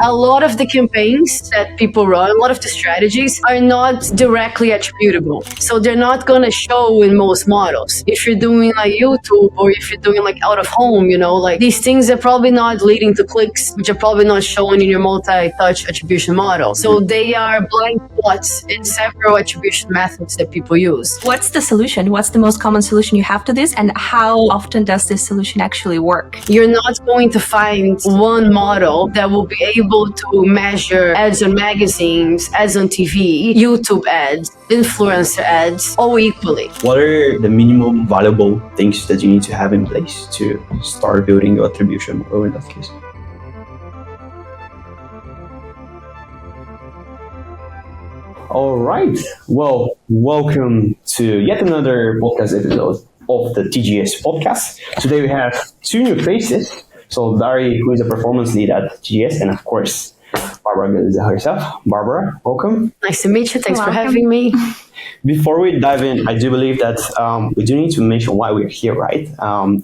a lot of the campaigns that people run, a lot of the strategies are not directly attributable. So they're not going to show in most models. If you're doing like YouTube or if you're doing like out of home, like these things are probably not leading to clicks, which are probably not shown in your multi-touch attribution model. So they are blind spots in several attribution methods that people use. What's the solution? What's the most common solution you have to this? And how often does this solution actually work? You're not going to find one model that will be able to measure ads on magazines, ads on TV, YouTube ads, influencer ads, all equally. What are the minimum valuable things that you need to have in place to start building your attribution model in that case? All right. Well, welcome to yet another podcast episode of the TGS podcast. Today we have two new faces. So Dari, who is a performance lead at TGS, and of course, Barbara Galiza herself. Barbara, welcome. Nice to meet you. Thanks for having me. Before we dive in, I do believe that we do need to mention why we're here, right?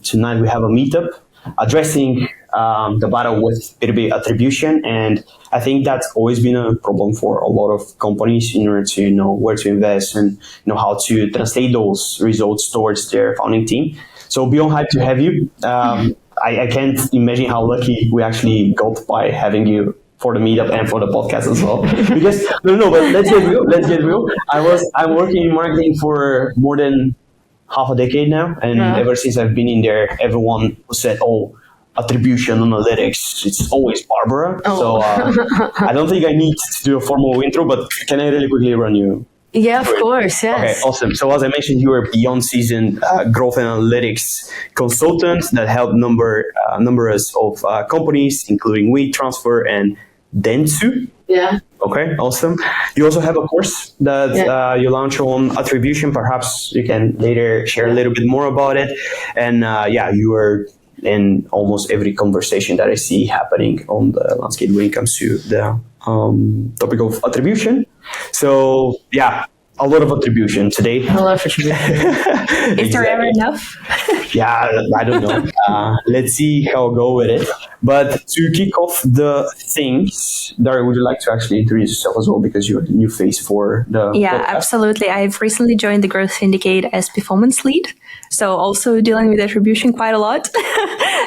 Tonight we have a meetup addressing the battle with B2B attribution, and I think that's always been a problem for a lot of companies in order to know where to invest and know how to translate those results towards their founding team. So beyond hyped to have you. I can't imagine how lucky we actually got by having you for the meetup and for the podcast as well. Because but let's get real. I'm working in marketing for more than half a decade now, and ever since I've been in there, everyone said, "Oh, attribution analytics, it's always Barbara." So I don't think I need to do a formal intro, but can I really quickly run you? Yeah, of course, yes. Okay, awesome. So as I mentioned, you are a beyond seasoned growth analytics consultant that help numbers of companies, including WeTransfer and Dentsu. Yeah. Okay, awesome. You also have a course that you launch on attribution. Perhaps you can later share a little bit more about it. And you are in almost every conversation that I see happening on the landscape when it comes to the topic of attribution. So a lot of attribution today. I love attribution. Is there ever enough? I don't know. Let's see how I'll go with it. But to kick off the things, Dari, would you like to actually introduce yourself as well, because you're the new face for the podcast? Absolutely. I've recently joined the Growth Syndicate as performance lead. So also dealing with attribution quite a lot,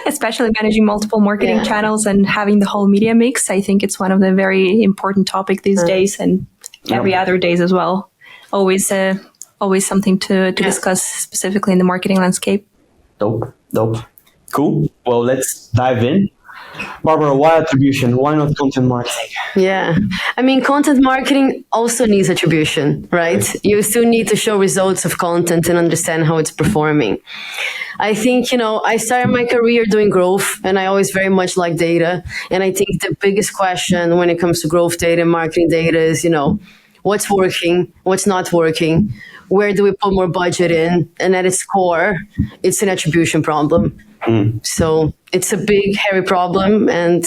especially managing multiple marketing channels and having the whole media mix. I think it's one of the very important topics these days, and every other days as well. Always something to discuss specifically in the marketing landscape. Dope. Cool. Well, let's dive in. Barbara, why attribution? Why not content marketing? Yeah. I mean, content marketing also needs attribution, right? You still need to show results of content and understand how it's performing. I think, I started my career doing growth, and I always very much like data. And I think the biggest question when it comes to growth data and marketing data is, what's working, what's not working, where do we put more budget in? And at its core, it's an attribution problem. So it's a big, hairy problem, and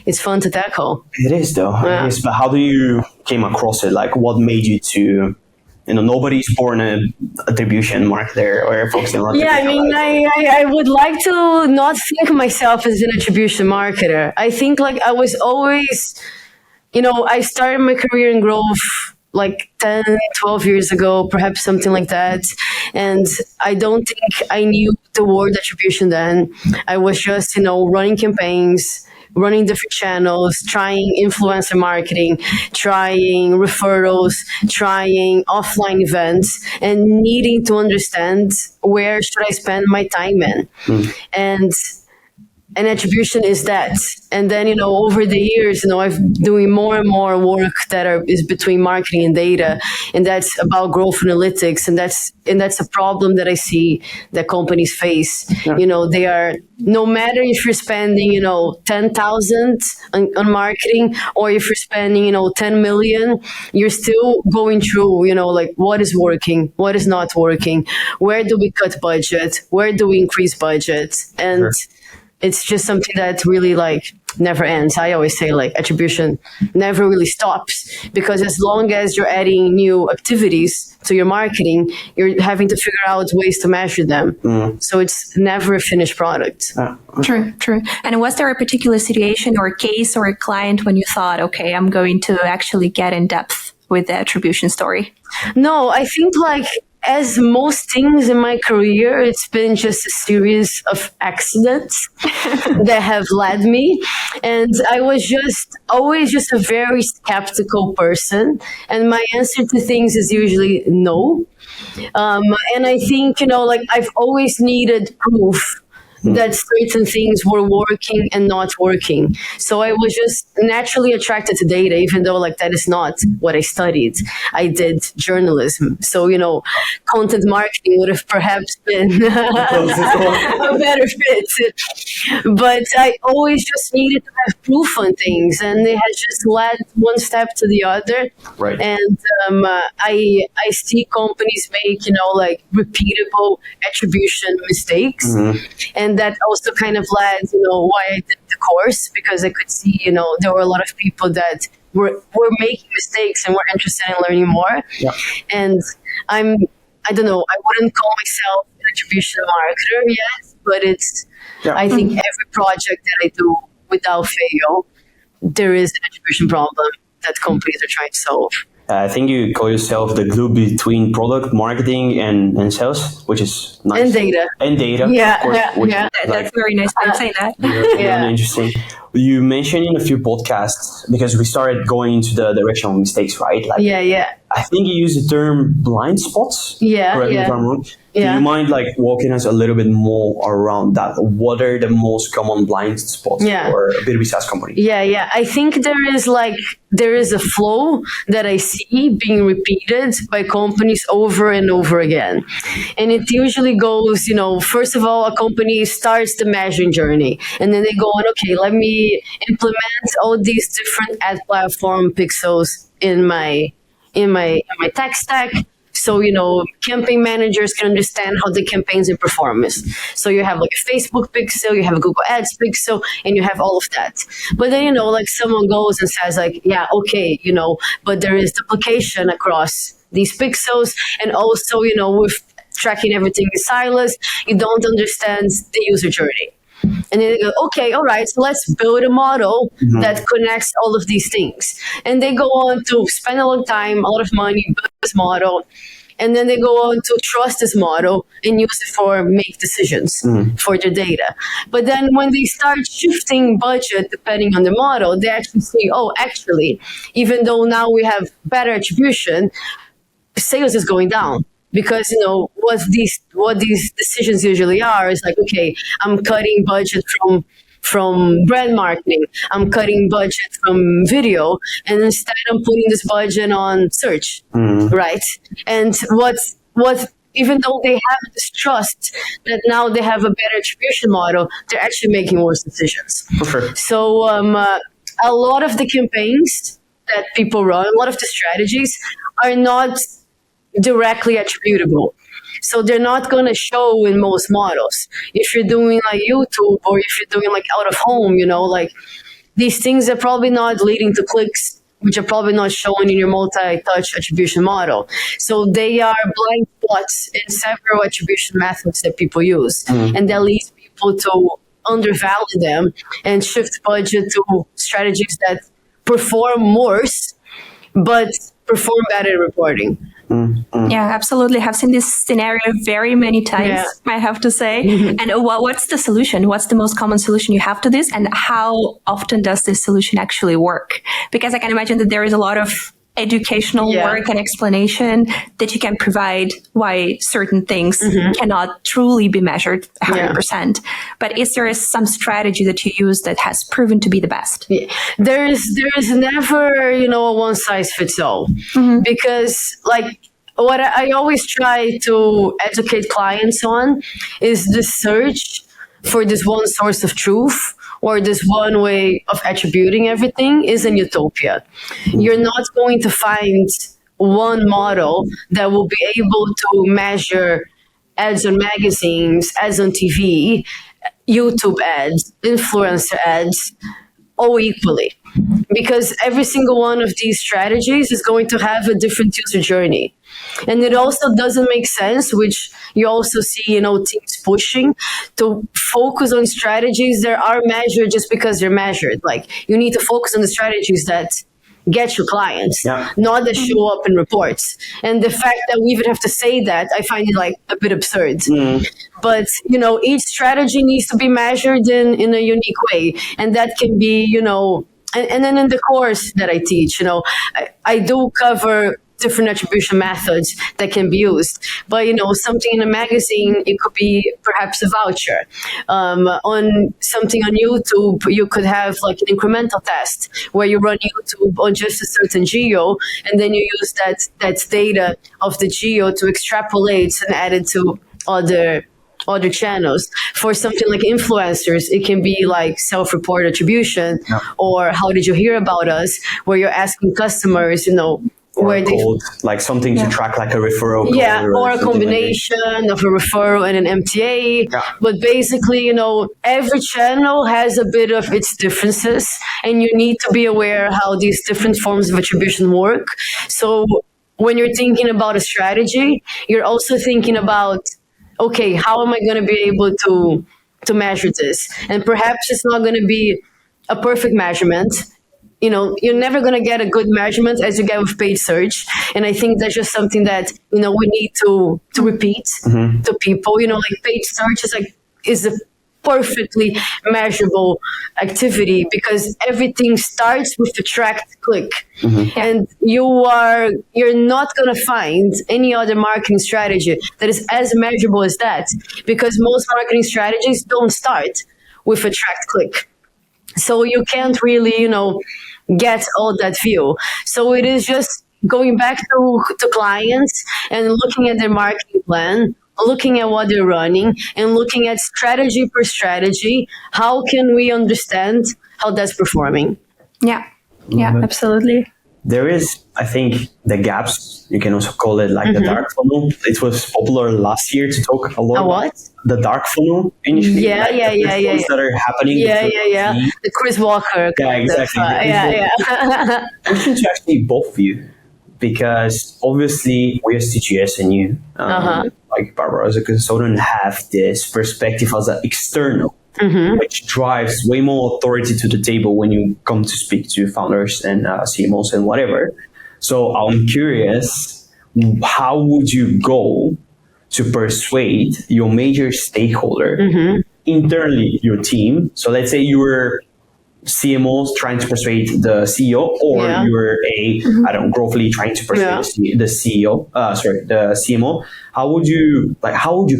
it's fun to tackle. It is, though. Yeah. It is, but how do you came across it? Like, what made you to, nobody's born an attribution marketer or focusing on attribution. Yeah, I mean, I would like to not think of myself as an attribution marketer. I think I was always, I started my career in growth 10, 12 years ago, perhaps something like that. And I don't think I knew the word attribution then. I was just, running campaigns, running different channels, trying influencer marketing, trying referrals, trying offline events, and needing to understand where should I spend my time in. And attribution is that. And then, over the years, I've doing more and more work that is between marketing and data. And that's about growth analytics. And that's a problem that I see that companies face. Yeah. They are, no matter if you're spending, 10,000 on marketing, or if you're spending, 10 million, you're still going through, what is working, what is not working, where do we cut budget, where do we increase budget? And it's just something that really never ends. I always say like attribution never really stops, because as long as you're adding new activities to your marketing, you're having to figure out ways to measure them. So it's never a finished product. True. And was there a particular situation or case or a client when you thought, okay, I'm going to actually get in depth with the attribution story? No, I think like as most things in my career, it's been just a series of accidents that have led me. And I was always just a very skeptical person. And my answer to things is usually no. And I think, like I've always needed proof that certain things were working and not working. So I was just naturally attracted to data, even though like that is not what I studied. I did journalism. So, content marketing would have perhaps been a better fit. But I always just needed to have proof on things, and it has just led one step to the other. Right. And I see companies make, like repeatable attribution mistakes. And that also kind of led, why I did the course, because I could see, there were a lot of people that were making mistakes and were interested in learning more. Yeah. And I don't know, I wouldn't call myself an attribution marketer yet, but I think every project that I do without fail, there is an attribution problem that companies are trying to solve. I think you call yourself the glue between product marketing and sales, which is nice. And data. And data, Yeah, of course. yeah. That's very nice way of saying that. Really interesting. You mentioned in a few podcasts, because we started going into the direction of mistakes, right? Like, Yeah. I think you used the term blind spots. Yeah, Correct me if I'm wrong. Do Yeah. you mind like walking us a little bit more around that? What are the most common blind spots for a B2B SaaS company? Yeah. I think there is a flow that I see being repeated by companies over and over again. And it usually goes, first of all, a company starts the measuring journey, and then they go on, okay, let me implement all these different ad platform pixels in my tech stack. So, campaign managers can understand how the campaigns and performance. So you have like a Facebook pixel, you have a Google Ads pixel, and you have all of that. But then, like someone goes and says like, yeah, okay, but there is duplication across these pixels. And also, with tracking everything in silos, you don't understand the user journey. And then they go, okay, all right, so let's build a model that connects all of these things. And they go on to spend a long time, a lot of money, build this model. And then they go on to trust this model and use it for make decisions for their data. But then when they start shifting budget depending on the model, they actually say, oh, actually, even though now we have better attribution, sales is going down. Because what these decisions usually are is like, okay, I'm cutting budget from brand marketing, I'm cutting budget from video, and instead I'm putting this budget on search, right? And what even though they have this trust that now they have a better attribution model, they're actually making worse decisions. Perfect. So a lot of the campaigns that people run, a lot of the strategies are not directly attributable. So they're not going to show in most models. If you're doing like YouTube, or if you're doing like out of home, like these things are probably not leading to clicks, which are probably not shown in your multi-touch attribution model. So they are blind spots in several attribution methods that people use. And that leads people to undervalue them and shift budget to strategies that perform worse, but perform better in reporting. Yeah, absolutely. I've seen this scenario very many times, I have to say. And what's the solution? What's the most common solution you have to this? And how often does this solution actually work? Because I can imagine that there is a lot of educational work and explanation that you can provide why certain things cannot truly be measured 100%. But is there some strategy that you use that has proven to be the best? There is never, a one size fits all, because like what I always try to educate clients on is the search for this one source of truth, or this one way of attributing everything, is an utopia. You're not going to find one model that will be able to measure ads on magazines, ads on TV, YouTube ads, influencer ads, all equally, because every single one of these strategies is going to have a different user journey. And it also doesn't make sense, which you also see, teams pushing to focus on strategies that are measured just because they're measured. Like, you need to focus on the strategies that get you clients, not that show up in reports. And the fact that we even have to say that, I find it like a bit absurd. But, each strategy needs to be measured in a unique way. And that can be, and then in the course that I teach, I do cover different attribution methods that can be used. But, something in a magazine, it could be perhaps a voucher. On something on YouTube, you could have like an incremental test where you run YouTube on just a certain geo, and then you use that data of the geo to extrapolate and add it to other channels. For something like influencers, it can be like self-report attribution, or how did you hear about us, where you're asking customers, where they like something to track, like a referral code, or a combination of a referral and an MTA. But basically, every channel has a bit of its differences, and you need to be aware how these different forms of attribution work. So when you're thinking about a strategy, you're also thinking about, okay, how am I going to be able to measure this? And perhaps it's not going to be a perfect measurement. You're never going to get a good measurement as you get with paid search. And I think that's just something that, we need to repeat to people. Like, paid search is a perfectly measurable activity, because everything starts with the tracked click. And you're not going to find any other marketing strategy that is as measurable as that, because most marketing strategies don't start with a tracked click. So you can't really, get all that view. So it is just going back to clients and looking at their marketing plan, looking at what they're running, and looking at strategy per strategy. How can we understand how that's performing? Yeah, absolutely. There is, I think, the gaps. You can also call it like the dark funnel. It was popular last year to talk a lot about the dark funnel initially. That are happening. The Chris Walker. Exactly. Question to actually both of you, because obviously we as TGS and you, like Barbara as a consultant, have this perspective as an external, which drives way more authority to the table when you come to speak to founders and CMOs and whatever. So I'm curious, how would you go to persuade your major stakeholder internally, your team? So let's say you were CMOs trying to persuade the CEO, or you were a growth lead trying to persuade the CMO. How would you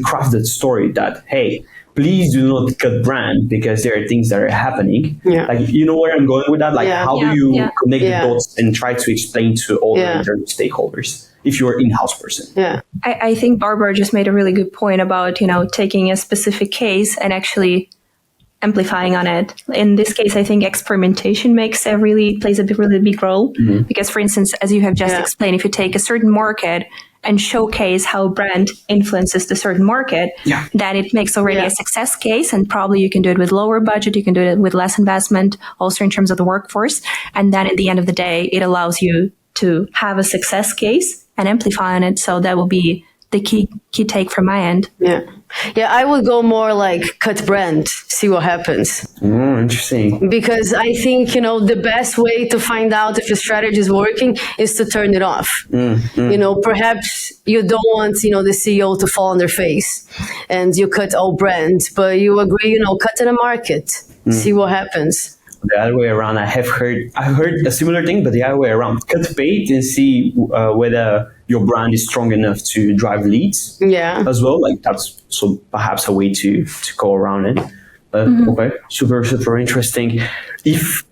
craft that story that, hey, please do not cut brand because there are things that are happening. Like, you know where I'm going with that? Like, how do you connect the dots and try to explain to all the internal stakeholders if you're an in-house person? I think Barbara just made a really good point about, taking a specific case and actually amplifying on it. In this case, I think experimentation plays a really big role, because, for instance, as you have just explained, if you take a certain market and showcase how brand influences the certain market, then it makes already a success case, and probably you can do it with lower budget, you can do it with less investment, also in terms of the workforce. And then at the end of the day, it allows you to have a success case and amplify on it. So that will be the key take from my end. I would go more like cut brand, see what happens. Interesting. Because I think, the best way to find out if your strategy is working is to turn it off. Perhaps you don't want, the CEO to fall on their face and you cut all brands, but you agree, cut in a market, see what happens. The other way around, I've heard a similar thing, but the other way around, cut paid and see whether your brand is strong enough to drive leads as well. Like, that's so perhaps a way to go around it. Okay, super interesting. If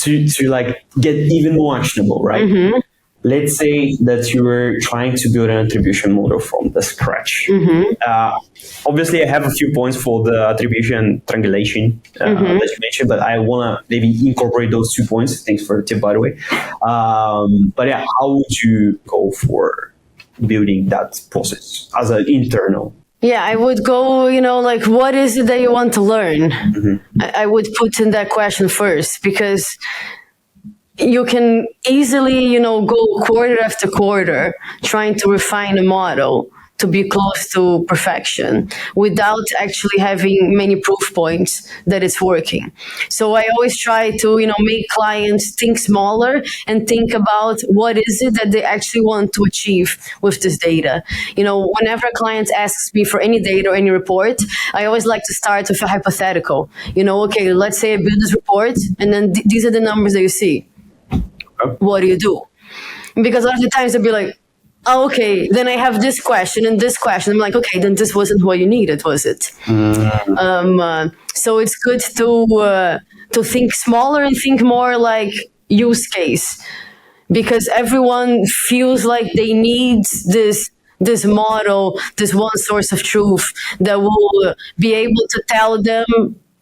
to like get even more actionable, right? Let's say that you were trying to build an attribution model from the scratch. Obviously, I have a few points for the attribution triangulation that you mentioned, but I want to maybe incorporate those 2 points. Thanks for the tip, by the way. But how would you go for building that process as an internal? Yeah, I would go, like, what is it that you want to learn? I would put in that question first, because you can easily, go quarter after quarter trying to refine a model to be close to perfection without actually having many proof points that it's working. So I always try to, make clients think smaller and think about what is it that they actually want to achieve with this data. Whenever a client asks me for any data or any report, I always like to start with a hypothetical. Okay, let's say I build this report, and then these are the numbers that you see. What do you do? Because a lot of the times they'll be like, oh, okay, then I have this question and this question. I'm like, okay, then this wasn't what you needed, was it? So it's good to think smaller and think more like use case, because everyone feels like they need this model, this one source of truth that will be able to tell them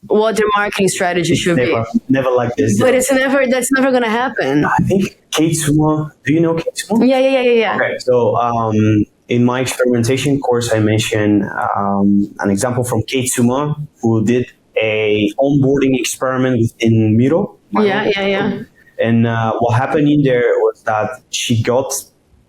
what their marketing strategy should be. Never like this. But that's never going to happen. I think Kate Sumo, do you know Kate Sumo? Yeah. Okay, so in my experimentation course, I mentioned an example from Kate Sumo, who did a onboarding experiment within Miro. Yeah. And what happened in there was that she got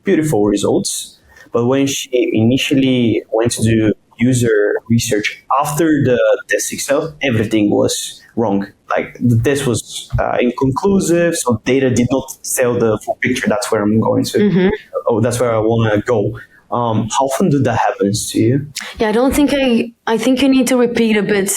beautiful results, but when she initially went to do user research after the test itself, everything was wrong. Like the test was inconclusive, so data did not tell the full picture. That's where I'm going to. That's where I want to go. How often do that happens to you? Yeah, I think you need to repeat a bit.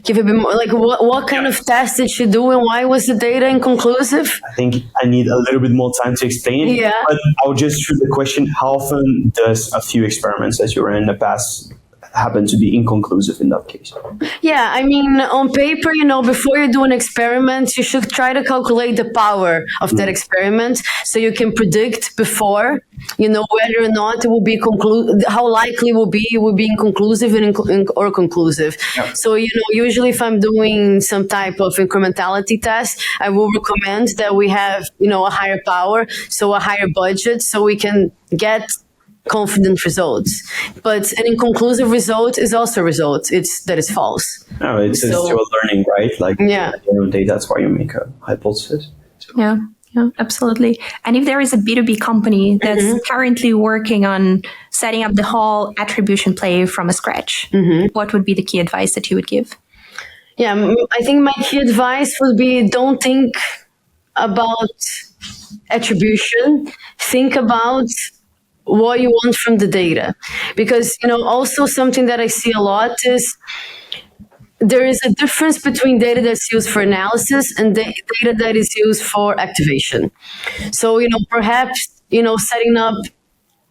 Give a bit more. Like what kind of test did you do, and why was the data inconclusive? I think I need a little bit more time to explain it. Yeah. But I'll just shoot the question: how often does a few experiments that you ran in the past happen to be inconclusive in that case? Yeah, I mean, on paper, before you do an experiment, you should try to calculate the power of that experiment, so you can predict before, whether or not it will be how likely it will be inconclusive or conclusive. Yeah. So, usually if I'm doing some type of incrementality test, I will recommend that we have, a higher power, so a higher budget, so we can get confident results. But an inconclusive result is also a result. It's false. No, it's still learning, right? Like, yeah. At the end of the day, that's why you make a hypothesis. So. Yeah, absolutely. And if there is a B2B company that's currently working on setting up the whole attribution play from scratch, what would be the key advice that you would give? Yeah, I think my key advice would be, don't think about attribution. Think about what you want from the data. Because, also something that I see a lot is there is a difference between data that's used for analysis and data that is used for activation. So, perhaps, setting up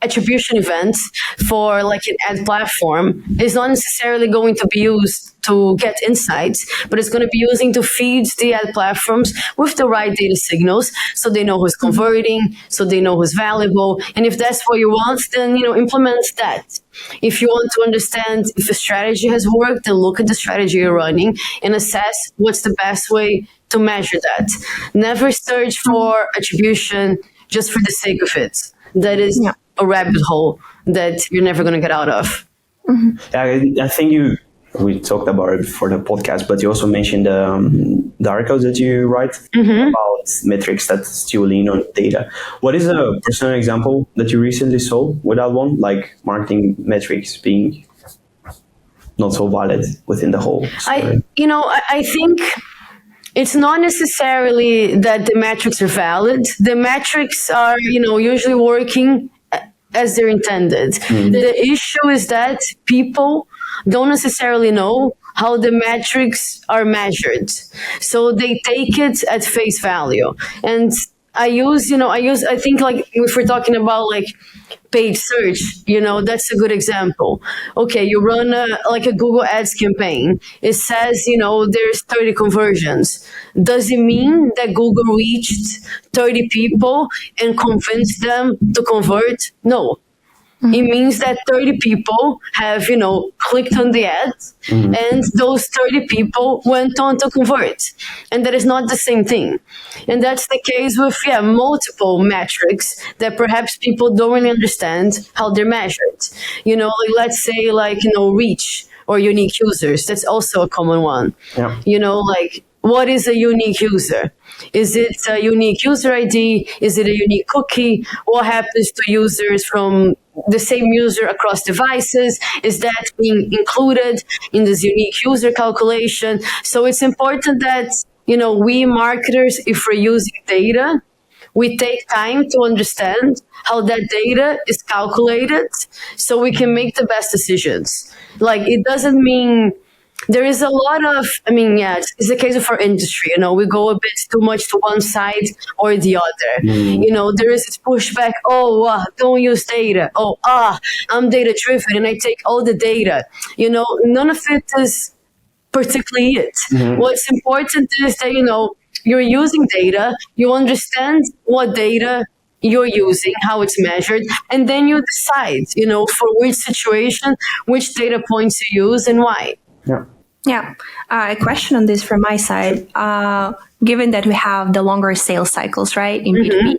attribution events for like an ad platform is not necessarily going to be used to get insights, but it's going to be using to feed the ad platforms with the right data signals, so they know who's converting, so they know who's valuable. And if that's what you want, then implement that. If you want to understand if a strategy has worked, then look at the strategy you're running and assess what's the best way to measure that. Never search for attribution just for the sake of it. That is a rabbit hole that you're never going to get out of. I think we talked about it before the podcast, but you also mentioned the articles that you write about metrics that still lean on data. What is a personal example that you recently saw with that one, like marketing metrics being not so valid within the whole story? I think it's not necessarily that the metrics are valid. The metrics are, usually working as they're intended. The issue is that people don't necessarily know how the metrics are measured. So they take it at face value. And I think like if we're talking about like paid search, that's a good example. Okay, you run a Google Ads campaign. It says, there's 30 conversions. Does it mean that Google reached 30 people and convinced them to convert? No. It means that 30 people have, clicked on the ad, and those 30 people went on to convert. And that is not the same thing. And that's the case with, multiple metrics that perhaps people don't really understand how they're measured. Let's say, reach or unique users. That's also a common one. Yeah. What is a unique user? Is it a unique user ID? Is it a unique cookie? What happens to users from the same user across devices? Is that being included in this unique user calculation? So it's important that, we marketers, if we're using data, we take time to understand how that data is calculated so we can make the best decisions. It doesn't mean there is a lot of, it's the case of our industry, we go a bit too much to one side or the other. There is this pushback, don't use data. I'm data driven and I take all the data. None of it is particularly it. What's important is that, you're using data, you understand what data you're using, how it's measured, and then you decide, for which situation, which data points to use and why. Yeah. A question on this from my side. Given that we have the longer sales cycles, right, in B2B,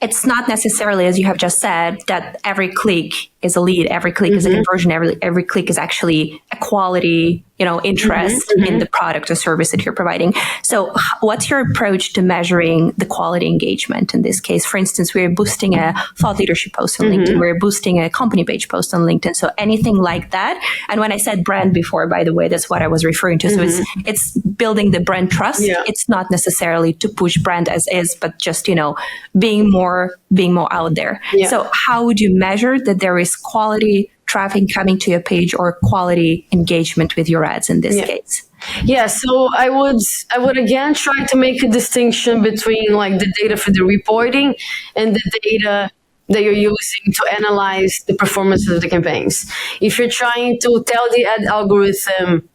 it's not necessarily, as you have just said, that every click is a lead, every click is a conversion, every click is actually a quality, interest in the product or service that you're providing. So what's your approach to measuring the quality engagement in this case? For instance, we're boosting a thought leadership post on LinkedIn, we're boosting a company page post on LinkedIn. So anything like that. And when I said brand before, by the way, that's what I was referring to. So it's building the brand trust. Yeah. It's not necessarily to push brand as is, but just, being more out there. Yeah. So how would you measure that there is quality traffic coming to your page or quality engagement with your ads in this case? Yeah, so I would again try to make a distinction between the data for the reporting and the data that you're using to analyze the performance of the campaigns. If you're trying to tell the ad algorithm,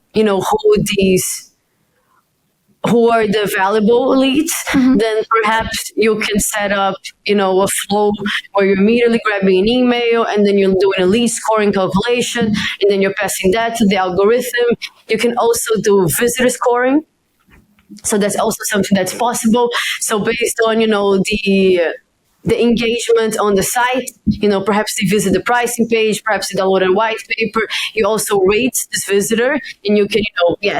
who are the valuable leads, then perhaps you can set up, a flow where you're immediately grabbing an email and then you're doing a lead scoring calculation and then you're passing that to the algorithm. You can also do visitor scoring. So that's also something that's possible. So based on, the engagement on the site, perhaps they visit the pricing page, perhaps they download a white paper. You also rate this visitor and you can,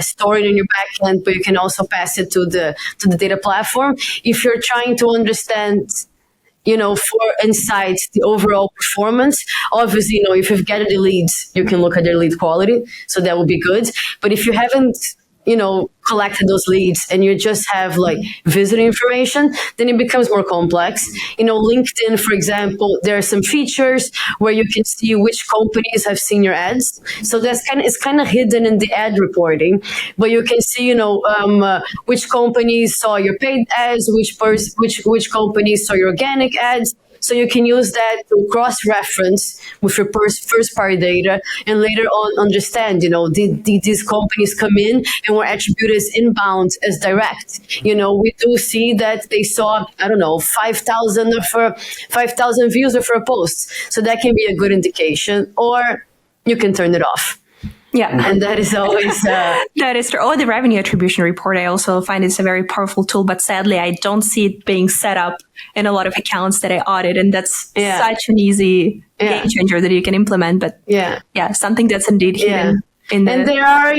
store it in your backend, but you can also pass it to the data platform. If you're trying to understand, for insights, the overall performance, obviously, if you've gathered the leads, you can look at their lead quality. So that will be good. But if you haven't, collected those leads and you just have visitor information, then it becomes more complex. LinkedIn, for example, there are some features where you can see which companies have seen your ads. So it's kind of hidden in the ad reporting, but you can see, which companies saw your paid ads, which companies saw your organic ads. So you can use that to cross-reference with your first-party data and later on understand, did these companies come in and were attributed as inbound, as direct? We do see that they saw, 5,000 views of a post. So that can be a good indication, or you can turn it off. Yeah. And that is always... that is true. Oh, the revenue attribution report, I also find it's a very powerful tool, but sadly, I don't see it being set up in a lot of accounts that I audit. And that's such an easy game changer that you can implement. But something that's indeed hidden. And there are,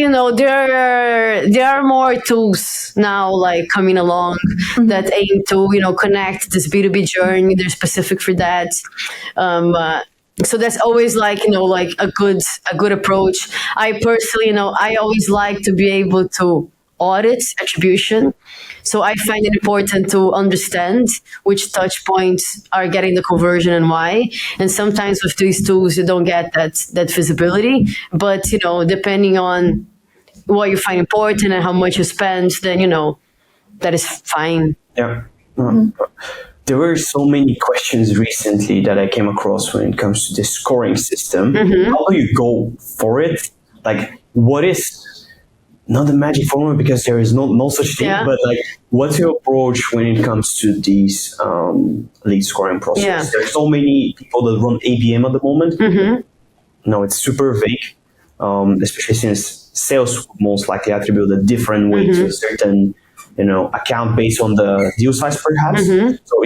there are more tools now coming along that aim to, connect this B2B journey. They're specific for that. So that's always a good approach. I personally, I always like to be able to audit attribution. So I find it important to understand which touch points are getting the conversion and why. And sometimes with these tools, you don't get that visibility. But, depending on what you find important and how much you spend, then, that is fine. Yeah. There were so many questions recently that I came across when it comes to the scoring system. How do you go for it? What is not the magic formula because there is no such thing, but like what's your approach when it comes to these lead scoring process? Yeah. There's so many people that run ABM at the moment. No, it's super vague, especially since sales would most likely attribute a different way to a certain account based on the deal size, perhaps. So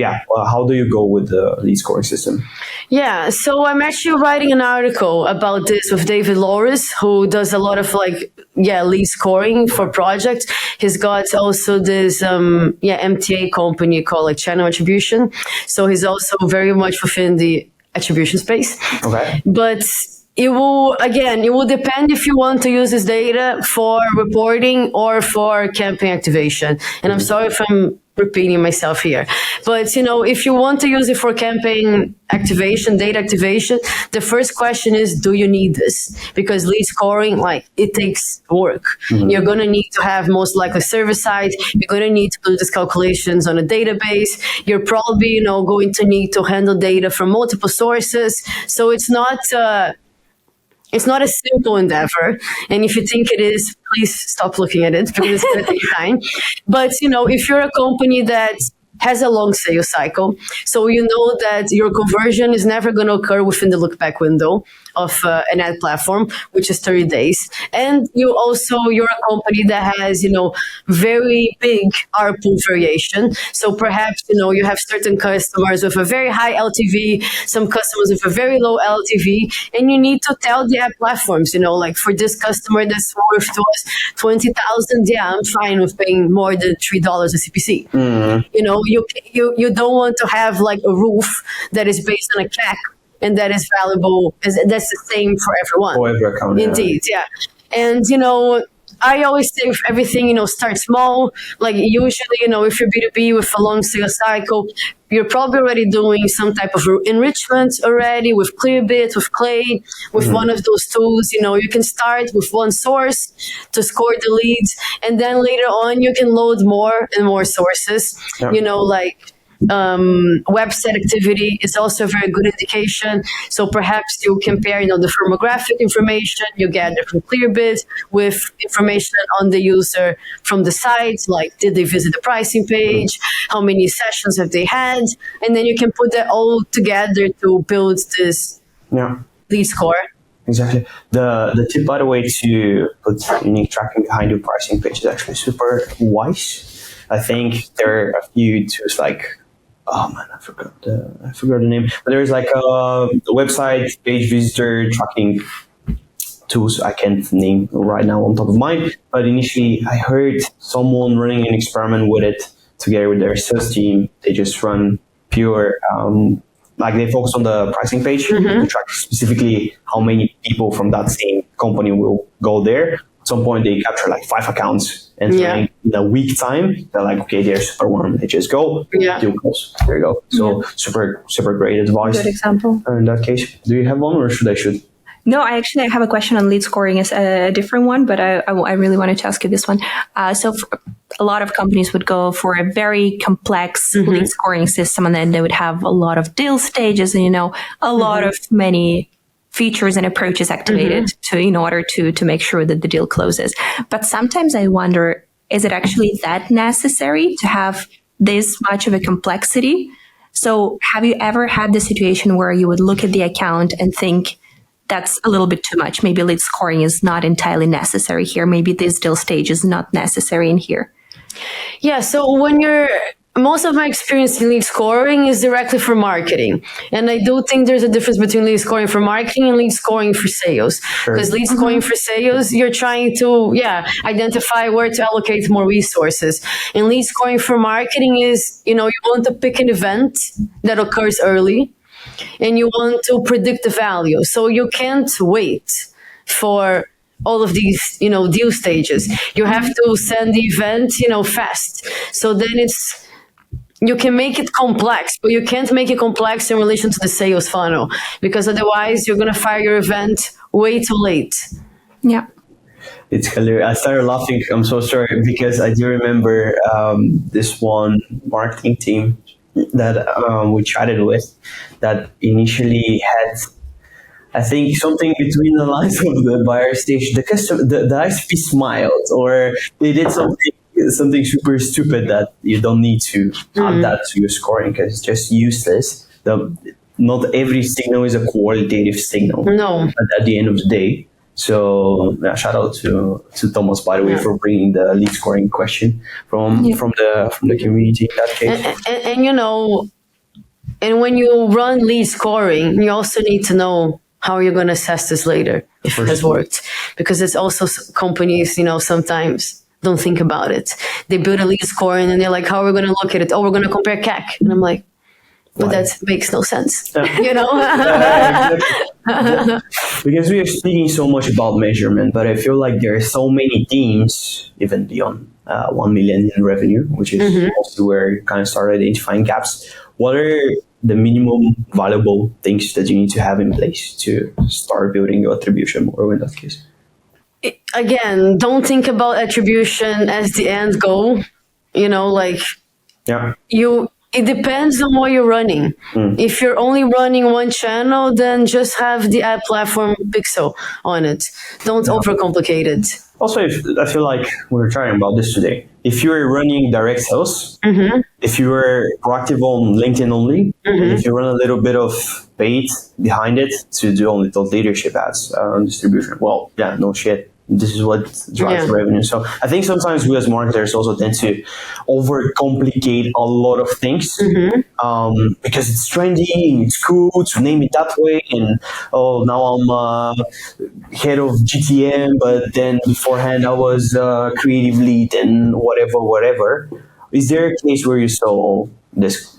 how do you go with the lead scoring system? Yeah, so I'm actually writing an article about this with David Loris, who does a lot of lead scoring for projects. He's got also this MTA company called Channel Attribution. So he's also very much within the attribution space. Okay. But it will depend if you want to use this data for reporting or for campaign activation. And I'm sorry if I'm repeating myself here. But, if you want to use it for campaign activation, data activation, the first question is, do you need this? Because lead scoring, it takes work. You're going to need to have most likely server side. You're going to need to do these calculations on a database. You're probably, going to need to handle data from multiple sources. So it's not a simple endeavor. And if you think it is, please stop looking at it because it's going to take time. But, if you're a company that has a long sales cycle, so you know that your conversion is never going to occur within the look back window of an ad platform, which is 30 days. And you're a company that has, very big ARPU variation. So perhaps, you have certain customers with a very high LTV, some customers with a very low LTV, and you need to tell the ad platforms, for this customer that's worth to us 20,000, I'm fine with paying more than $3 a CPC. You don't want to have a roof that is based on a CAC and that is valuable. That's the same for everyone. For every account. Indeed, yeah. And, I always say with everything, start small. Usually, if you're B2B with a long sales cycle, you're probably already doing some type of enrichment already with Clearbit, with Clay, with one of those tools. You can start with one source to score the leads. And then later on, you can load more and more sources, website activity is also a very good indication. So perhaps you compare, the firmographic information you gather from Clearbit with information on the user from the site, like did they visit the pricing page, how many sessions have they had, and then you can put that all together to build this lead score. Exactly. The tip, by the way, to put unique tracking behind your pricing page is actually super wise. I think there are a few tools I forgot the name. But there's a website page visitor tracking tools I can't name right now on top of mind. But initially, I heard someone running an experiment with it together with their sales team. They just run pure, they focus on the pricing page to track specifically how many people from that same company will go there. At some point, they capture 5 accounts and in a week time, they're okay, there's super warm. They just go, deal close. There you go. So super, super great advice. Good example. In that case, do you have one or should I? No, I have a question on lead scoring. It's a different one, but I really wanted to ask you this one. So a lot of companies would go for a very complex lead scoring system, and then they would have a lot of deal stages and, a lot of many features and approaches activated in order to make sure that the deal closes. But sometimes I wonder, is it actually that necessary to have this much of a complexity? So have you ever had the situation where you would look at the account and think, that's a little bit too much. Maybe lead scoring is not entirely necessary here. Maybe this deal stage is not necessary in here. Yeah, so most of my experience in lead scoring is directly for marketing. And I do think there's a difference between lead scoring for marketing and lead scoring for sales. Because lead scoring for sales, you're trying to, identify where to allocate more resources. And lead scoring for marketing is, you want to pick an event that occurs early and you want to predict the value. So you can't wait for all of these, deal stages. You have to send the event, fast. So then you can make it complex, but you can't make it complex in relation to the sales funnel because otherwise you're going to fire your event way too late. Yeah. It's hilarious. I started laughing. I'm so sorry because I do remember this one marketing team that we chatted with that initially had I think something between the lines of the buyer stage, the ISP smiled, or they did something super stupid that you don't need to add that to your scoring because it's just useless. Not every signal is a qualitative signal. No. At the end of the day. So shout out to Thomas, by the way, for bringing the lead scoring question from the community in that case. And you know, and when you run lead scoring, you also need to know how you're going to assess this later if it has worked, because it's also companies, you know, sometimes don't think about it. They build a lead scoring and they're like, how are we going to look at it? Oh, we're going to compare CAC. And I'm like, but that makes no sense, you know? Exactly. Because we are speaking so much about measurement, but I feel like there are so many teams, even beyond 1 million in revenue, which is also where you kind of start identifying gaps. What are the minimum valuable things that you need to have in place to start building your attribution model in that case? Again, don't think about attribution as the end goal. You know, like it depends on what you're running. If you're only running one channel, then just have the ad platform pixel on it. Don't overcomplicate it. Also, I feel like we were talking about this today. If you're running direct sales, if you were proactive on LinkedIn only, and if you run a little bit of paid behind it to do only those leadership ads on distribution, well, yeah, no shit. This is what drives revenue. So I think sometimes we as marketers also tend to overcomplicate a lot of things because it's trendy, it's cool to name it that way. And now I'm head of GTM, but then beforehand I was creative lead and whatever. Is there a case where you saw this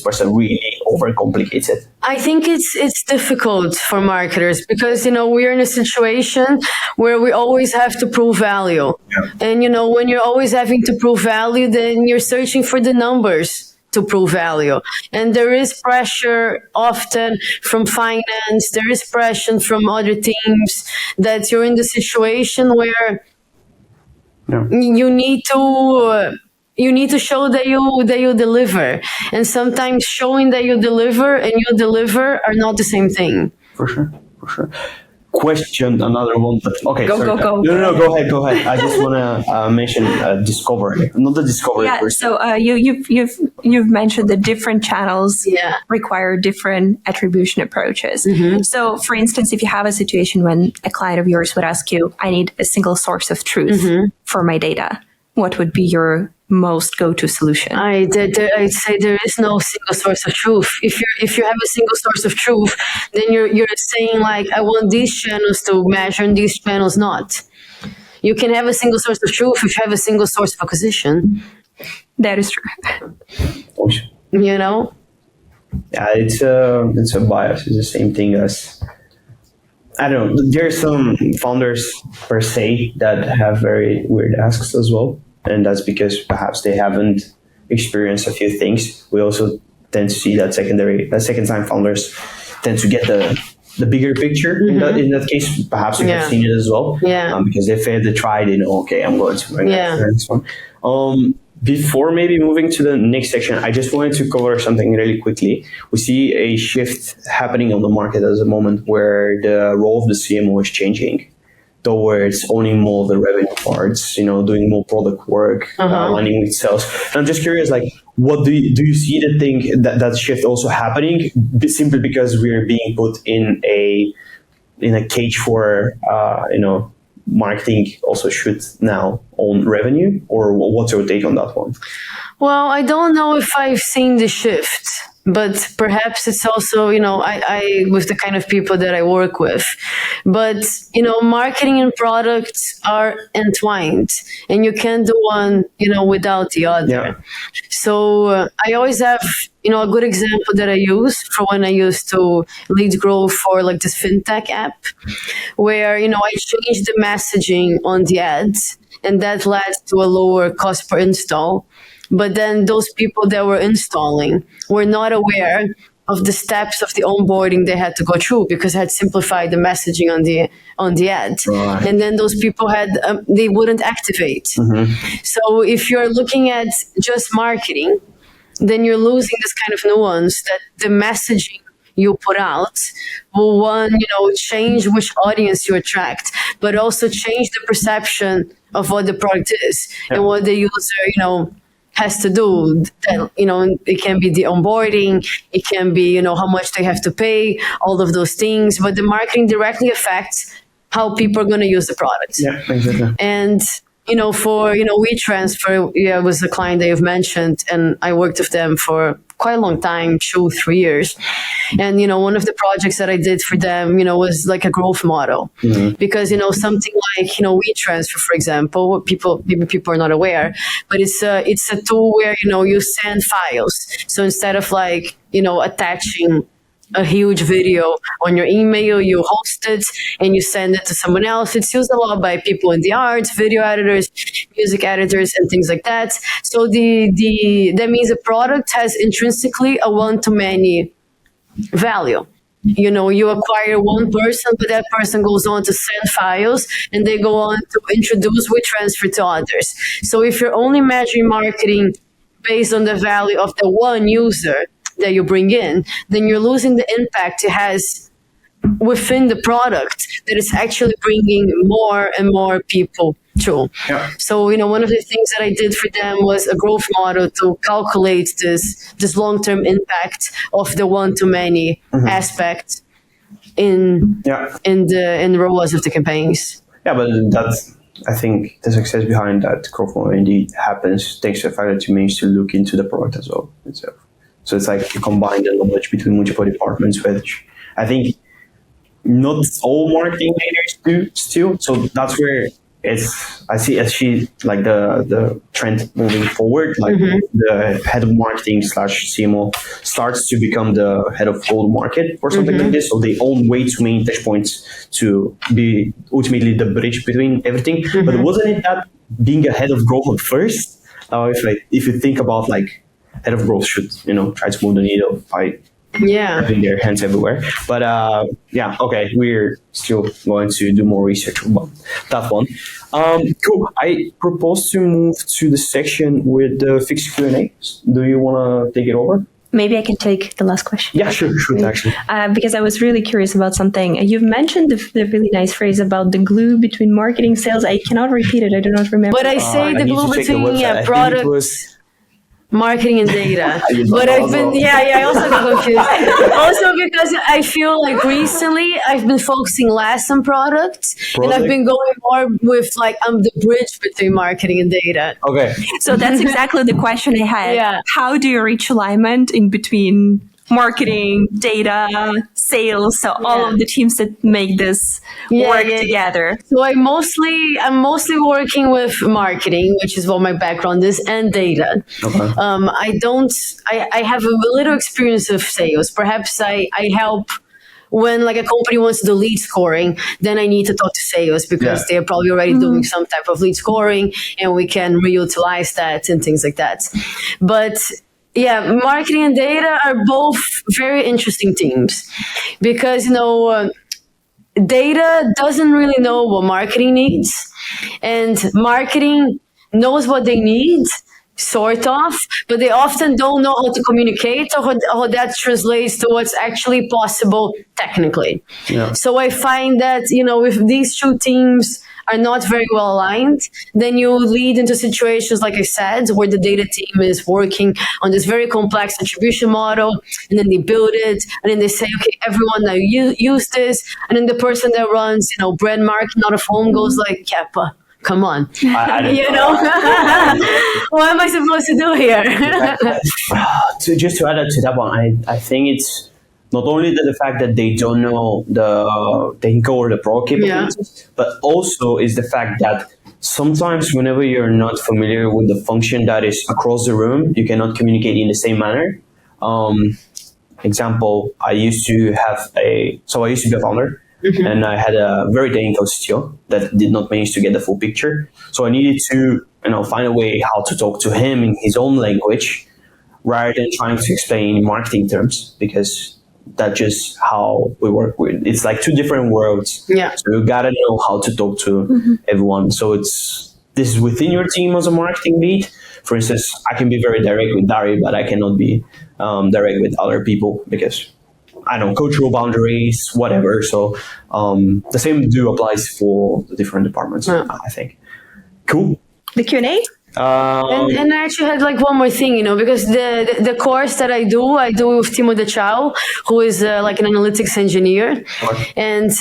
person really overcomplicates it? I think it's difficult for marketers because, you know, we're in a situation where we always have to prove value. And, you know, when you're always having to prove value, then you're searching for the numbers to prove value. And there is pressure often from finance, there is pressure from other teams that you're in the situation where you need to show that you deliver. And sometimes showing that you deliver and you deliver are not the same thing. For sure. Question, another one, but okay. Go. No, go ahead. I just want to mention discovery, not the discovery. Yeah. Person. So you've mentioned that different channels require different attribution approaches. So, for instance, if you have a situation when a client of yours would ask you, "I need a single source of truth for my data," what would be your most go-to solution? I'd say there is no single source of truth. If you have a single source of truth, then you're saying like, I want these channels to measure and these channels not. You can have a single source of truth if you have a single source of acquisition. That is true. You know? Yeah, it's a bias. It's the same thing as, I don't know, there are some founders per se that have very weird asks as well. And that's because perhaps they haven't experienced a few things. We also tend to see that second-time founders tend to get the bigger picture in that case. Perhaps you have seen it as well. Because they failed to try, they know, okay, I'm going to bring that to the next one. Before maybe moving to the next section, I just wanted to cover something really quickly. We see a shift happening on the market at the moment where the role of the CMO is changing towards owning more of the revenue parts, you know, doing more product work, aligning with sales. And I'm just curious, like, what do you see that shift also happening simply because we're being put in a cage for, marketing also should now own revenue, or what's your take on that one? Well, I don't know if I've seen the shift, but perhaps it's also, you know, I with the kind of people that I work with. But, you know, marketing and products are entwined, and you can't do one, you know, without the other. Yeah. So I always have, you know, a good example that I use for when I used to lead growth for like this fintech app, where, you know, I changed the messaging on the ads, and that led to a lower cost per install. But then those people that were installing were not aware of the steps of the onboarding they had to go through because I had simplified the messaging on the ad. Right. And then those people they wouldn't activate. So if you're looking at just marketing, then you're losing this kind of nuance that the messaging you put out will one, change which audience you attract, but also change the perception of what the product is and what the user, has to do. That, it can be the onboarding, it can be, how much they have to pay, all of those things, but the marketing directly affects how people are going to use the product. Yeah, exactly. And for WeTransfer, it was a client that you've mentioned, and I worked with them for quite a long time, 2-3 years. And one of the projects that I did for them, was like a growth model, because something like WeTransfer, for example, maybe people are not aware, but it's a tool where you send files. So instead of attaching a huge video on your email, you host it and you send it to someone else. It's used a lot by people in the arts, video editors, music editors, and things like that. So that means the product has intrinsically a one-to-many value. You acquire one person, but that person goes on to send files and they go on to introduce WeTransfer to others. So if you're only measuring marketing based on the value of the one user that you bring in, then you're losing the impact it has within the product that is actually bringing more and more people through. Yeah. So, one of the things that I did for them was a growth model to calculate this long-term impact of the one-to-many aspect in the ROAS of the campaigns. Yeah, but I think the success behind that growth model indeed happens thanks to the fact that you managed to look into the product as well itself. So it's like you combine the knowledge between multiple departments, which I think not all marketing leaders do still. So that's where I see like the trend moving forward, like the head of marketing / CMO starts to become the head of whole market or something like this. So they own way too many touch points to be ultimately the bridge between everything. But wasn't it that being a head of growth at first? If you think about head of growth should, try to move the needle by having their hands everywhere. But okay, we're still going to do more research about that one. Cool. I propose to move to the section with the fixed Q&A. Do you want to take it over? Maybe I can take the last question. Yeah, sure, actually. Because I was really curious about something. You've mentioned the really nice phrase about the glue between marketing sales. I cannot repeat it. I do not remember. But I say the glue between products, marketing and data. But I also got confused. Also because I feel like recently I've been focusing less on products and I've been going more with I'm the bridge between marketing and data. Okay. So that's exactly the question I had. Yeah. How do you reach alignment in between marketing, data, sales, so all of the teams that make this work together? So I'm mostly working with marketing, which is what my background is, and data. Okay. I have a little experience of sales. Perhaps I help when a company wants to do lead scoring, then I need to talk to sales because they're probably already doing some type of lead scoring and we can reutilize that and things like that. But marketing and data are both very interesting teams because, data doesn't really know what marketing needs and marketing knows what they need, sort of, but they often don't know how to communicate or how that translates to what's actually possible technically. Yeah. So I find that, if these two teams are not very well aligned, then you lead into situations, like I said, where the data team is working on this very complex attribution model, and then they build it, and then they say, okay, everyone now use this, and then the person that runs, brand marketing out of home goes but come on, I what am I supposed to do here? Just to add to that one, I think it's not only the fact that they don't know the technical or the pro capabilities, but also is the fact that sometimes whenever you're not familiar with the function that is across the room, you cannot communicate in the same manner. Example, I used to be a founder, and I had a very technical CTO that did not manage to get the full picture. So I needed to, find a way how to talk to him in his own language rather than trying to explain in marketing terms, because that's just how we work with. It's like two different worlds. Yeah. So you gotta know how to talk to everyone. So this is within your team as a marketing lead. For instance, I can be very direct with Dari, but I cannot be direct with other people because I don't know, cultural boundaries, whatever. So the same applies for the different departments, I think. Cool. The Q&A? And I actually had like one more thing, because the course that I do with Timo De Chao, who is like an analytics engineer. And,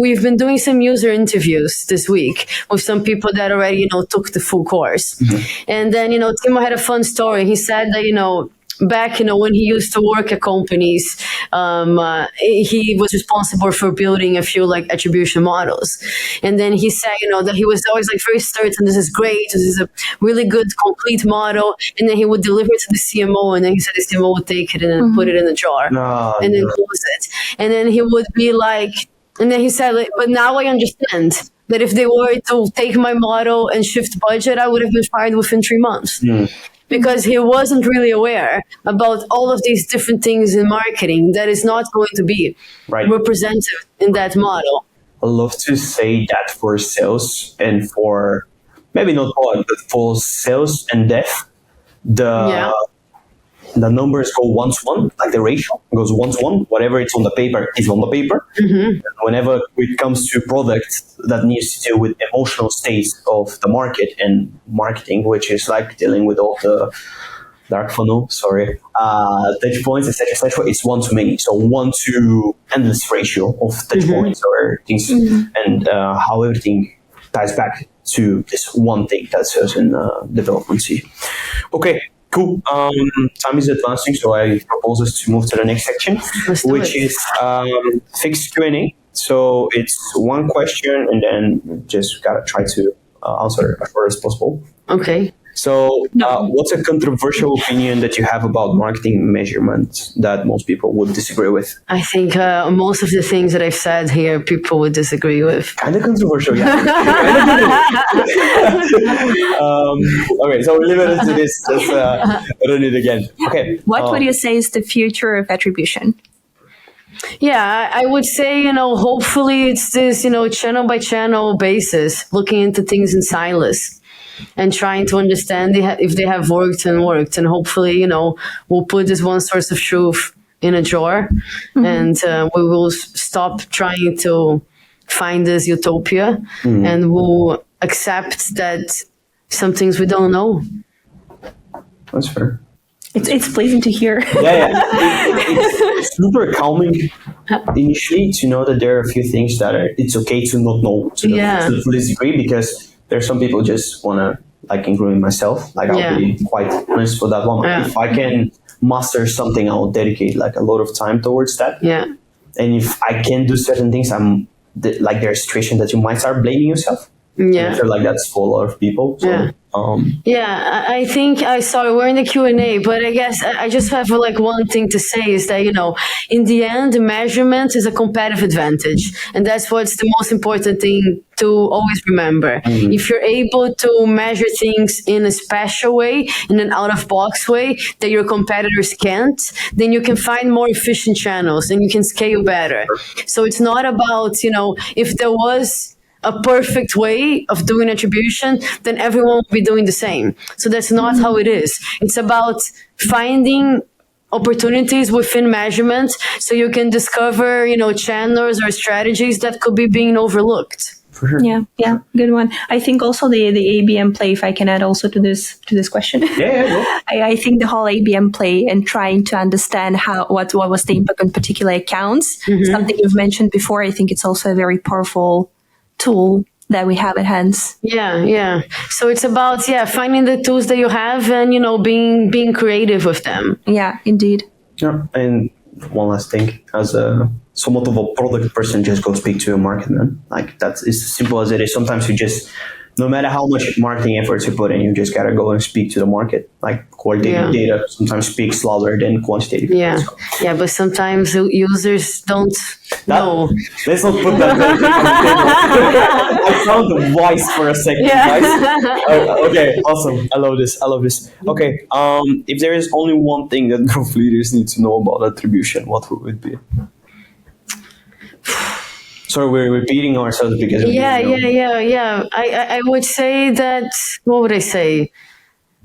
we've been doing some user interviews this week with some people that already, took the full course. And then, Timo had a fun story. He said that, back, when he used to work at companies, he was responsible for building a few like attribution models. And then he said, that he was always like very certain, this is great, this is a really good, complete model. And then he would deliver it to the CMO, and then he said the CMO would take it and then put it in a jar and then close it. And then he would be like, and then he said, like, but now I understand that if they were to take my model and shift budget, I would have been fired within 3 months. Because he wasn't really aware about all of these different things in marketing that is not going to be represented in that model. I love to say that for sales and for, maybe not all, but for sales and dev, the numbers go 1-to-1, like the ratio goes 1-to-1. Whatever it's on the paper is on the paper. And whenever it comes to products that needs to do with emotional states of the market and marketing, which is like dealing with all the dark funnel, touch points, etc., it's 1-to-many. So 1 to endless ratio of touch points or things, and how everything ties back to this one thing that sales and development see. Okay. Cool. Time is advancing, so I propose us to move to the next section, which is fixed Q&A. So it's one question, and then just gotta try to answer as far as possible. Okay. So what's a controversial opinion that you have about marketing measurement that most people would disagree with? I think most of the things that I've said here, people would disagree with. Kind of controversial, yeah. Okay, so we leave it to this. Let's run it again. Okay. What would you say is the future of attribution? Yeah, I would say, hopefully it's this, channel by channel basis, looking into things in silos and trying to understand if they have worked. And hopefully, we'll put this one source of truth in a drawer and we will stop trying to find this utopia and we'll accept that some things we don't know. That's fair. It's pleasing to hear. It's super calming initially to know that there are a few things that it's okay to not know to the fullest degree, because there's some people just want to, like, including myself, like I'll be quite honest for that one. If I can master something, I'll dedicate like a lot of time towards that. And if I can do certain things, like there's a situation that you might start blaming yourself. I feel like that's for a lot of people. So, I think we're in the Q&A, but I guess I just have like one thing to say is that, in the end, measurement is a competitive advantage. And that's what's the most important thing to always remember. If you're able to measure things in a special way, in an out-of-box way that your competitors can't, then you can find more efficient channels and you can scale better. So it's not about, if there was a perfect way of doing attribution, then everyone will be doing the same. So that's not how it is. It's about finding opportunities within measurement so you can discover, channels or strategies that could be being overlooked. For sure. Yeah, good one. I think also the ABM play, if I can add also to this question. I think the whole ABM play and trying to understand what was the impact on particular accounts, something you've mentioned before. I think it's also a very powerful tool that we have at hands. So it's about finding the tools that you have and being creative with them. Yeah, indeed. And one last thing, as somewhat of a product person, just go speak to a market man. Like, that's as simple as it is. Sometimes you just, no matter how much marketing efforts you put in, you just gotta go and speak to the market. Like, qualitative data sometimes speaks louder than quantitative. But sometimes users don't know. Let's not put that on the table. I found wise for a second, guys. Okay, awesome. I love this. Okay, if there is only one thing that growth leaders need to know about attribution, what would it be? Sorry, we're repeating ourselves because I would say that, what would I say?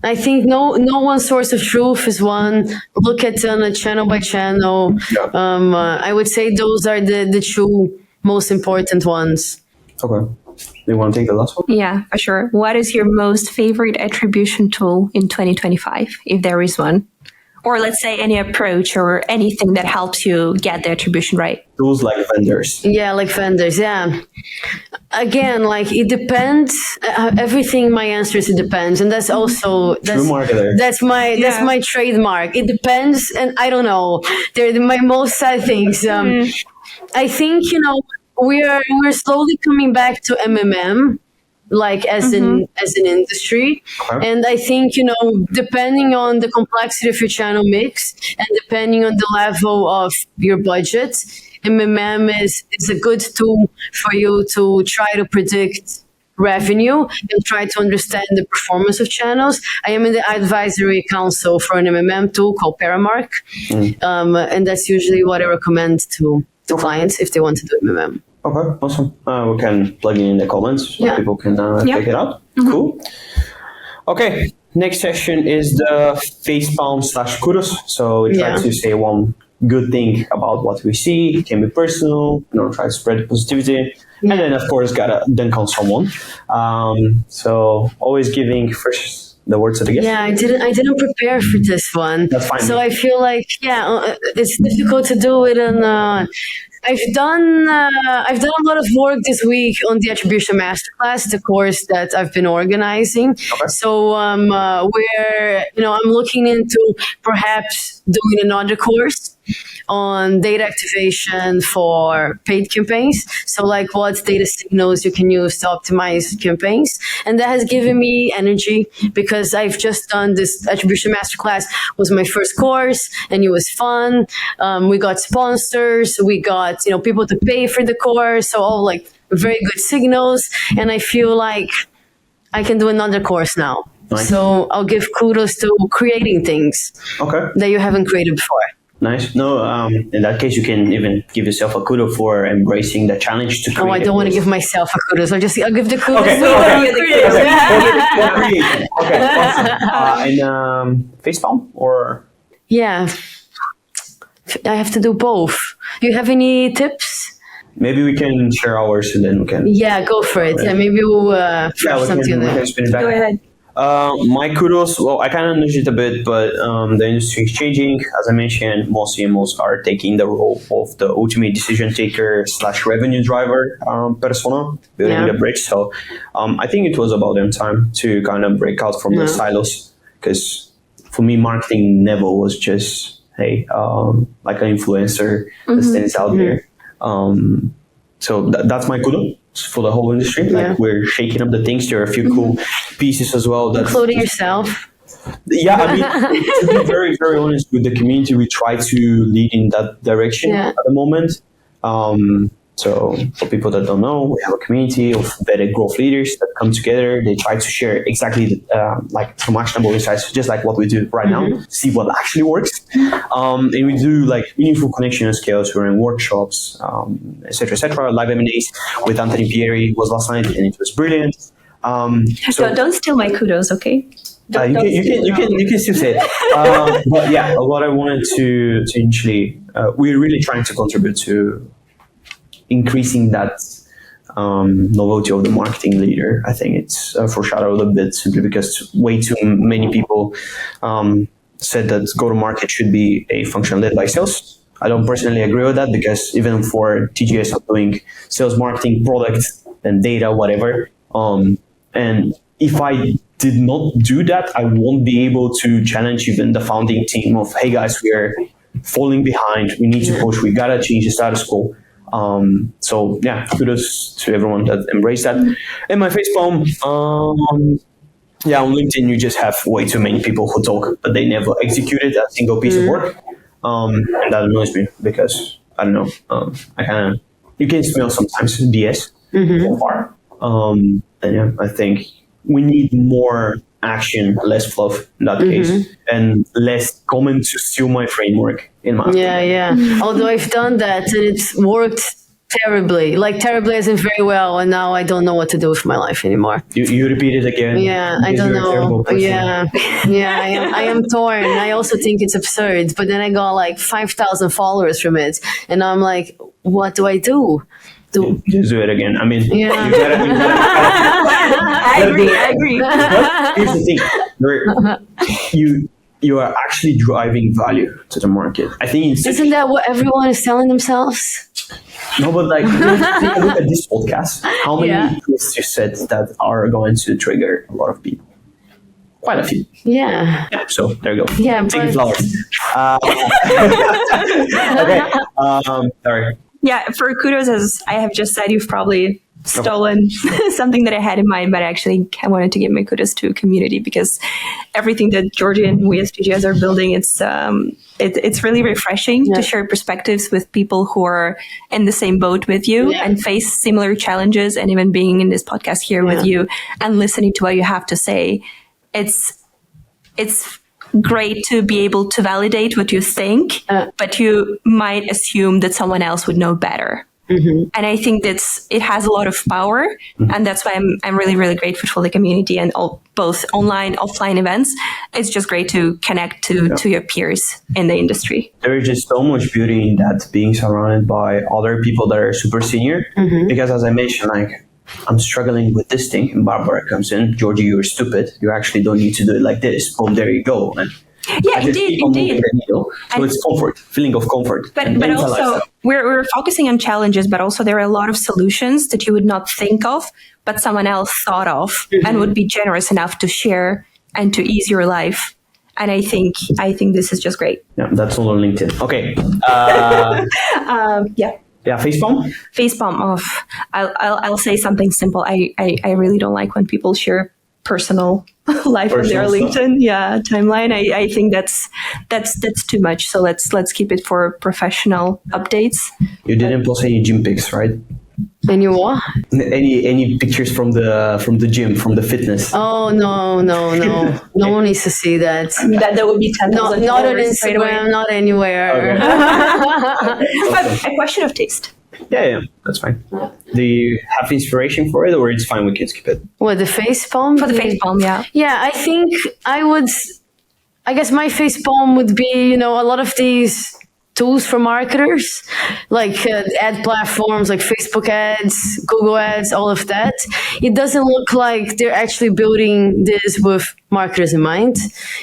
I think no one source of truth is one. Look at on a channel by channel. Yeah. I would say those are the two most important ones. Okay. Do you want to take the last one? Yeah, for sure. What is your most favorite attribution tool in 2025, if there is one? Or let's say any approach or anything that helps you get the attribution right. Tools like vendors. Yeah, like vendors. Yeah. Again, like it depends. Everything. My answer is it depends, and that's also True marketer. that's my trademark. It depends, and I don't know. They're my most sad things. I think we're slowly coming back to MMM, like as an industry. Okay. And I think depending on the complexity of your channel mix and depending on the level of your budget, MMM is a good tool for you to try to predict revenue and try to understand the performance of channels. I am in the advisory council for an MMM tool called Paramark, and that's usually what I recommend to clients if they want to do MMM. Okay, awesome. We can plug it in the comments so people can check it out. Cool. Okay, next session is the facepalm / kudos. So we try to say one good thing about what we see. It can be personal, try to spread positivity. And then, of course, gotta dunk on someone. So always giving first the words to the guest. Yeah, I didn't prepare for this one. That's fine. So I feel like it's difficult to do it on. I've done a lot of work this week on the Attribution Masterclass, the course that I've been organizing. Okay. So where I'm looking into perhaps doing another course on data activation for paid campaigns. So like what data signals you can use to optimize campaigns. And that has given me energy because I've just done this Attribution Masterclass was my first course and it was fun. We got sponsors, we got, people to pay for the course. So all like very good signals. And I feel like I can do another course now. Nice. So I'll give kudos to creating things that you haven't created before. Nice. No, in that case, you can even give yourself a kudos for embracing the challenge to create. Oh, I don't want to give myself a kudos. I'll give the kudos Okay. to Okay, awesome. And facepalm or? Yeah, I have to do both. Do you have any tips? Maybe we can share ours and then we can. Yeah, go for it. Yeah, maybe we'll throw something we there. can spin it back. Go ahead. My kudos, well, I kind of nudged it a bit, but the industry is changing. As I mentioned, most CMOs are taking the role of the ultimate decision taker / revenue driver persona, building the bridge. So I think it was about them time to kind of break out from the silos. Because for me, marketing never was just, hey, like an influencer that stands out there. So that's my kudos for the whole industry. Like we're shaking up the things. There are a few cool pieces as well. Including yourself. Yeah, I mean, to be very, very honest with the community, we try to lead in that direction at the moment. So for people that don't know, we have a community of vetted growth leaders that come together. They try to share exactly like some actionable insights, just like what we do right now, see what actually works. And we do like meaningful connection skills. We're in workshops, etc. Live M&As with Anthony Pieri was last night, and it was brilliant. So don't steal my kudos, okay? You can still say it. But yeah, what I wanted to initially, we're really trying to contribute to increasing that novelty of the marketing leader. I think it's foreshadowed a bit simply because way too many people said that go-to-market should be a function led by sales. I don't personally agree with that because even for TGS, I'm doing sales, marketing, product, and data, whatever. And if I did not do that, I won't be able to challenge even the founding team of, hey guys, we're falling behind. We need to push. We gotta change the status quo. So yeah, kudos to everyone that embraced that. And my facepalm, on LinkedIn, you just have way too many people who talk, but they never executed a single piece of work. And that annoys me because I don't know. You can smell sometimes BS from far. And yeah, I think we need more action, less fluff in that case, and less comment to steal my framework in my opinion. Yeah. Although I've done that and it's worked terribly, like terribly as in very well, and now I don't know what to do with my life anymore. You repeat it again. Yeah, I don't know. Yeah, I am torn. I also think it's absurd, but then I got like 5,000 followers from it, and I'm like, what do I do? Just do it again. I mean, Yeah. I agree. But here's the thing: you are actually driving value to the market. I think Isn't that what everyone is telling themselves? no, but like take a look at this podcast. How many Yeah. tweets you said that are going to trigger a lot of people? Quite a few. Yeah. Yeah, so there you go. Yeah, Taking but- flowers. Okay. Sorry. Yeah, for Kudos, as I have just said, you've probably stolen something that I had in mind, but actually I wanted to give my kudos to community, because everything that Georgie and we as PGS are building, it's really refreshing to share perspectives with people who are in the same boat with you and face similar challenges, and even being in this podcast here with you and listening to what you have to say. It's great to be able to validate what you think, but you might assume that someone else would know better. And I think it has a lot of power, and that's why I'm really, really grateful for the community and both online, offline events. It's just great to connect to your peers in the industry. There is just so much beauty in that, being surrounded by other people that are super senior. Because as I mentioned, like, I'm struggling with this thing, and Barbara comes in, Georgie, you're stupid. You actually don't need to do it like this. Boom, there you go. And Yeah, I just keep on moving the needle. So it's comfort, feeling of comfort. But also, we're focusing on challenges, but also there are a lot of solutions that you would not think of, but someone else thought of and would be generous enough to share and to ease your life. And I think this is just great. Yeah, that's all on LinkedIn. Okay. Yeah, facepalm? Facepalm off. I'll say something simple. I really don't like when people share personal life on their LinkedIn timeline. I think that's too much. So let's keep it for professional updates. You didn't post any gym pics, right? Any what? Any pictures from the gym, from the fitness? Oh no! No one needs to see that. That would be 10,000. Not on Instagram, not anywhere. Okay. But a question of taste. Yeah, that's fine. Do you have inspiration for it, or it's fine, we can skip it? What, the facepalm? For the facepalm, yeah. Yeah, I think I guess my facepalm would be, a lot of these tools for marketers, like ad platforms like Facebook ads, Google ads, all of that. It doesn't look like they're actually building this with marketers in mind.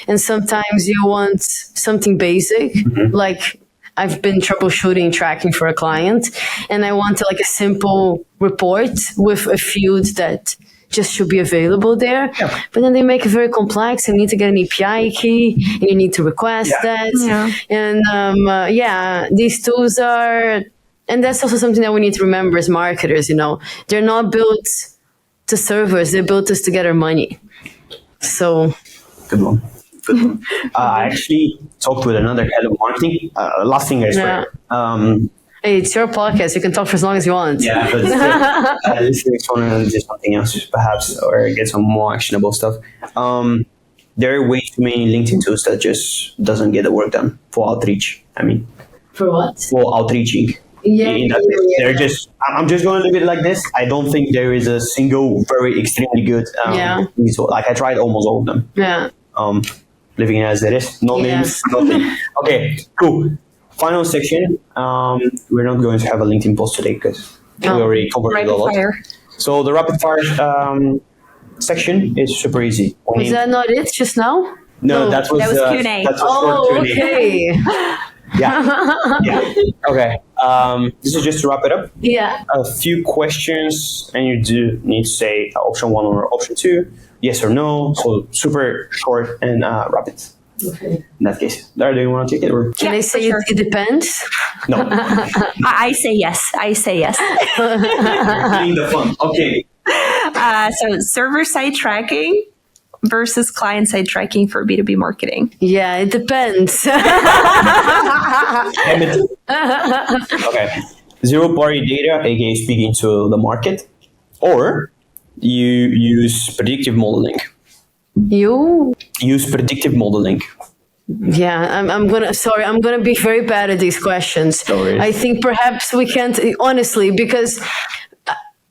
And sometimes you want something basic, like I've been troubleshooting tracking for a client, and I want like a simple report with a field that just should be available there. Yeah. But then they make it very complex, and you need to get an API key, and you need to request that. Yeah. And these tools are, and that's also something that we need to remember as marketers, they're not built to serve us, they're built us to get our money. So. Good one. I actually talked with another head of marketing. Last thing I swear. Hey, it's your podcast. You can talk for as long as you want. Yeah, but this makes one to do something else, perhaps, or get some more actionable stuff. There are way too many LinkedIn tools that just doesn't get the work done for outreach. For what? For outreaching. They're just. I'm just going to leave it like this. I don't think there is a single very extremely good. Like I tried almost all of them. Yeah. Living as it is, no names, nothing. Okay, cool. Final section. We're not going to have a LinkedIn post today because we already covered it a lot. So the rapid fire section is super easy. Is that not it just now? No, that was Q&A. Okay. Yeah. Okay. This is just to wrap it up. Yeah. A few questions, and you do need to say option 1 or option 2. Yes or no, so super short and rapid. Okay. In that case, Dara, do you want to take it? Or? Can I say it depends? No. I say yes. Doing the fun. Okay. So server-side tracking versus client-side tracking for B2B marketing. Yeah, it depends. Okay. Zero-party data, aka speaking to the market, or you use predictive modeling. You use predictive modeling. Yeah, I'm gonna be very bad at these questions. No worries. I think perhaps we can't, honestly, because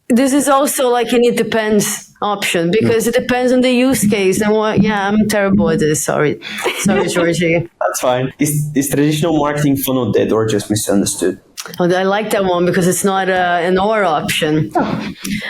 this is also like an it depends option, because it depends on the use case and what. Yeah, I'm terrible at this. Sorry, Georgie. That's fine. Is traditional marketing funnel dead or just misunderstood? Oh, I like that one because it's not an or option.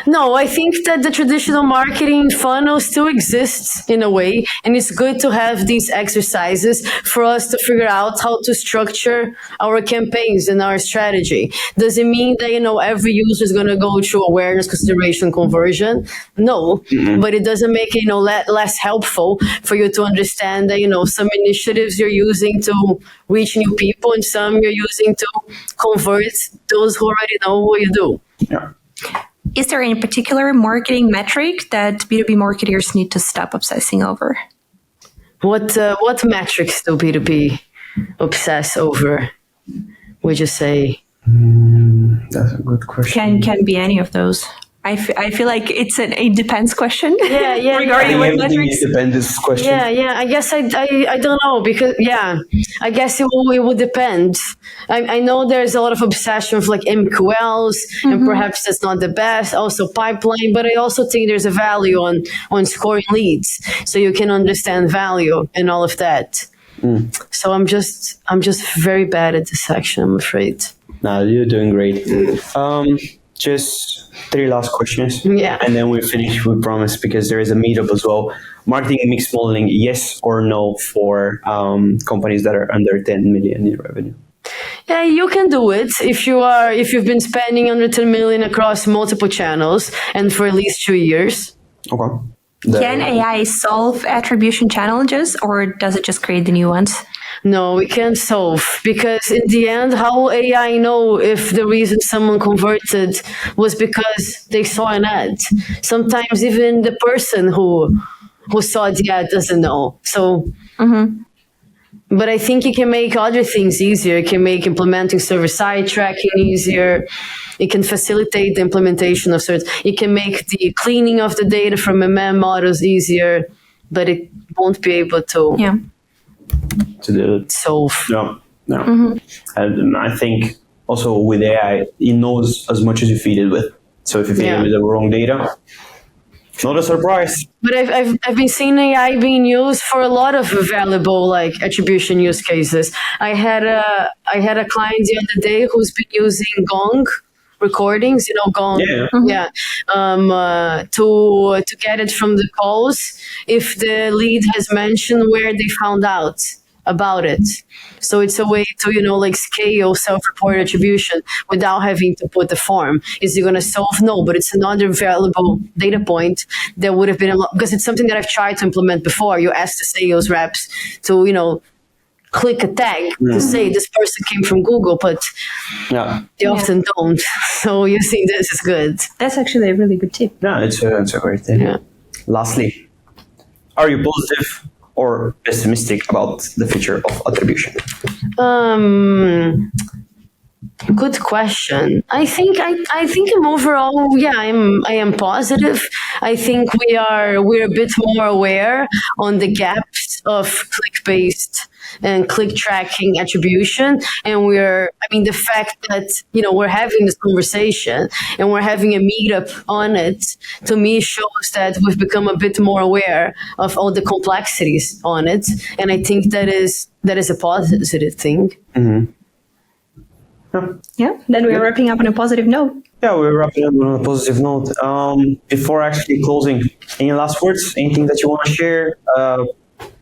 No, I think that the traditional marketing funnel still exists in a way, and it's good to have these exercises for us to figure out how to structure our campaigns and our strategy. Does it mean that, every user is going to go through awareness, consideration, conversion? No, but it doesn't make it, less helpful for you to understand that, some initiatives you're using to reach new people and some you're using to convert those who already know what you do. Yeah. Is there any particular marketing metric that B2B marketers need to stop obsessing over? What metrics do B2B obsess over, would you say? That's a good question. Can be any of those. I feel like it's it depends question. Yeah. Regarding what Everything metrics. is dependent question. Yeah. I guess I don't know, because I guess it would depend. I know there's a lot of obsession with like MQLs, and perhaps that's not the best. Also pipeline, but I also think there's a value on scoring leads, so you can understand value and all of that. So I'm just very bad at this section, I'm afraid. No, you're doing great. Just 3 last questions. Yeah. And then we finish, we promise, because there is a meetup as well. Marketing mix modeling, yes or no for companies that are under 10 million in revenue? Yeah, you can do it if you've been spending under 10 million across multiple channels and for at least 2 years. Okay. Can AI solve attribution challenges, or does it just create the new ones? No, we can't solve, because in the end, how will AI know if the reason someone converted was because they saw an ad? Sometimes even the person who saw the ad doesn't know. So, but I think it can make other things easier. It can make implementing server-side tracking easier. It can facilitate the implementation of certain. It can make the cleaning of the data from MM models easier, but it won't be able to. Yeah. To do it. Solve. No. And I think also with AI, it knows as much as you feed it with. So if you feed it with the wrong data, not a surprise. But I've been seeing AI being used for a lot of valuable like attribution use cases. I had a client the other day who's been using Gong recordings, Gong, to get it from the calls if the lead has mentioned where they found out about it. So it's a way to, scale self-reported attribution without having to put the form. Is it going to solve? No, but it's another valuable data point that would have been because it's something that I've tried to implement before. You ask the sales reps to, click a tag to say this person came from Google, but they often don't. So you see, this is good. That's actually a really good tip. Yeah, it's a great thing. Yeah. Lastly, are you positive or pessimistic about the future of attribution? Good question. I think I'm overall, I am positive. I think we're a bit more aware on the gaps of click-based and click tracking attribution. And the fact that, we're having this conversation and we're having a meetup on it, to me shows that we've become a bit more aware of all the complexities on it. And I think that is a positive thing. Yeah, then we're wrapping up on a positive note. Yeah, we're wrapping up on a positive note. Before actually closing, any last words? Anything that you want to share?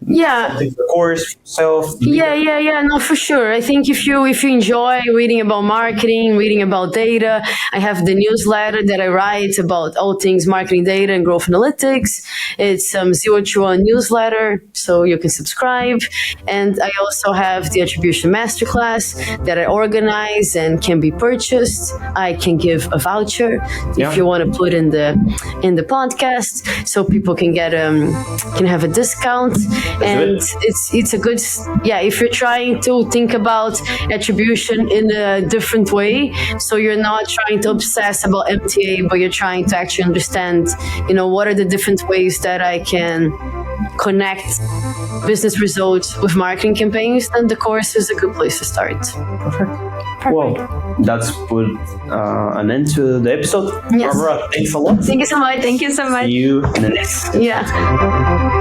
The course itself. No, for sure. I think if you enjoy reading about marketing, reading about data, I have the newsletter that I write about all things marketing data and growth analytics. It's 0 to 1 newsletter, so you can subscribe. And I also have the Attribution Masterclass that I organize and can be purchased. I can give a voucher if you want to put in the podcast, so people can get can have a discount. And it's a good, if you're trying to think about attribution in a different way, so you're not trying to obsess about MTA, but you're trying to actually understand, what are the different ways that I can connect business results with marketing campaigns, then the course is a good place to start. Perfect. Well, that's put an end to the episode. Yes. Barbara, thanks a lot. Thank you so much. Thank you so much. See you in the next. Yeah.